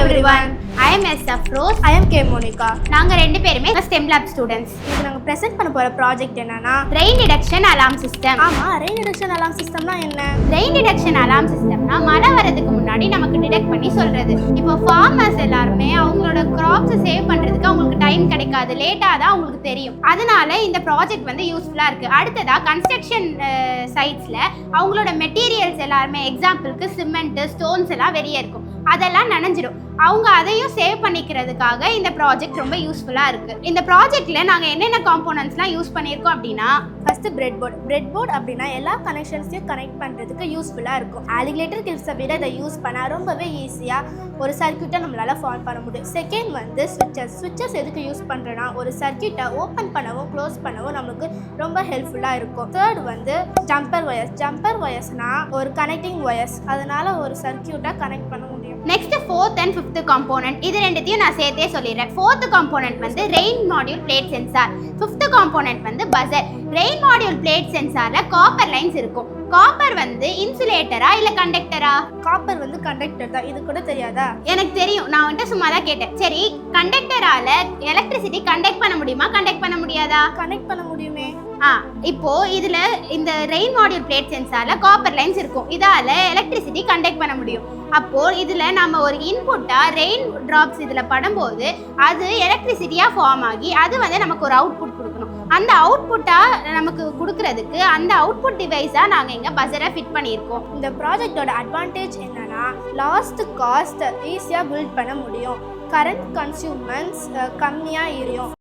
everyone. I am S. Afroz. I am K. Monica. நாங்க ரெண்டு பேருமே STEM Lab students. இப்போ நாங்கள் ப்ரெசென்ட் பண்ண போகிற ப்ராஜெக்ட் என்னன்னா Rain Detection Alarm System. ஆமாம், ரெயின் டிடெக்ஷன் அலார்ம் சிஸ்டம்னா என்ன? Rain Detection Alarm Systemனா மழை வரதுக்கு முன்னாடி நமக்கு டிடெக்ட் பண்ணி சொல்றது. இப்போ ஃபார்மர்ஸ் எல்லாருமே அவங்களோட கிராப்ஸை சேவ் பண்றதுக்கு அவங்களுக்கு டைம் கிடைக்காது, லேட்டாக தான் அவங்களுக்கு தெரியும். அதனால இந்த ப்ராஜெக்ட் வந்து யூஸ்ஃபுல்லாக இருக்கு. அடுத்ததா கன்ஸ்ட்ரக்ஷன் சைட்ஸில் அவங்களோட மெட்டீரியல்ஸ் எல்லாருமே, எக்ஸாம்பிளுக்கு சிமெண்ட், ஸ்டோன்ஸ் எல்லாம் வெளியே இருக்கும், அதெல்லாம் நனைஞ்சிடும். அவங்க அதையும் சேவ் பண்ணிக்கிறதுக்காக இந்த ப்ராஜெக்ட் ரொம்ப யூஸ்ஃபுல்லாக இருக்குது. இந்த ப்ராஜெக்டில் நாங்கள் என்னென்ன காம்போனன்ட்ஸ்லாம் யூஸ் பண்ணியிருக்கோம் அப்படின்னா, ஃபஸ்ட்டு பிரெட் போர்ட் அப்படின்னா எல்லா கனெக்ஷன்ஸையும் கனெக்ட் பண்ணுறதுக்கு யூஸ்ஃபுல்லாக இருக்கும். ஆலிகுலேட்டர் கிளிப்ஸை விட இதை யூஸ் பண்ணால் ரொம்பவே ஈஸியாக ஒரு சர்க்யூட்டை நம்மளால் ஃபார்ம் பண்ண முடியும். செகண்ட் வந்து ஸ்விட்சஸ் எதுக்கு யூஸ் பண்ணுறோன்னா ஒரு சர்க்யூட்டை ஓப்பன் பண்ணவும் க்ளோஸ் பண்ணவும் நம்மளுக்கு ரொம்ப ஹெல்ப்ஃபுல்லாக இருக்கும். தேர்ட் வந்து ஜம்பர் ஒயர்ஸ்னால் ஒரு கனெக்டிங் ஒயர்ஸ், அதனால் ஒரு சர்க்யூட்டை கனெக்ட் பண்ண முடியும். Next fourth and fifth component, இது ரெண்டுத்தையும் நான் சேர்த்தே சொல்லிடுறேன். ஃபோர்த் காம்போனன்ட் வந்து rain module plate sensor, fifth component வந்து பஸர். ரெயின் மாடியூல் பிளேட் சென்சார்ல காப்பர் லைன்ஸ் இருக்கும். காப்பர் வந்து இன்சுலேட்டரா இல்ல கண்டக்டரா? காப்பர் வந்து கண்டக்டர் தான், இது கூட தெரியாதா? எனக்கு தெரியும், நான் வந்துட்டு சும்மா தான் கேட்டேன். சரி, கண்டக்டரால எலக்ட்ரிசிட்டி கண்டக்ட் பண்ண முடியுமா, கண்டக்ட் பண்ண முடியாதா? கனெக்ட் பண்ண முடியுமே. இப்போ இதுல இந்த ரெயின் மாடியூல் பிளேட் சென்சார்ல காப்பர் லைன்ஸ் இருக்கும், இதால எலக்ட்ரிசிட்டி கண்டக்ட் பண்ண முடியும். அப்போ இதுல நம்ம ஒரு இன்புட்டா ரெயின் டிராப்ஸ் இதுல படும்போது அது எலக்ட்ரிசிட்டியா ஃபார்ம் ஆகி அது வந்து நமக்கு ஒரு அவுட்புட் கொடுக்கணும். அந்த அவுட்புட்டா நமக்கு கொடுக்கறதுக்கு அந்த அவுட்புட் டிவைஸா நாங்க இங்க பஸரை ஃபிட் பண்ணியிருக்கோம். இந்த ப்ராஜெக்டோட அட்வான்டேஜ் என்னன்னா லாஸ்ட் காஸ்ட் ஈஸியாக பில்ட் பண்ண முடியும், கரண்ட் கன்சியூமன்ஸ் கம்மியாக இருக்கும்.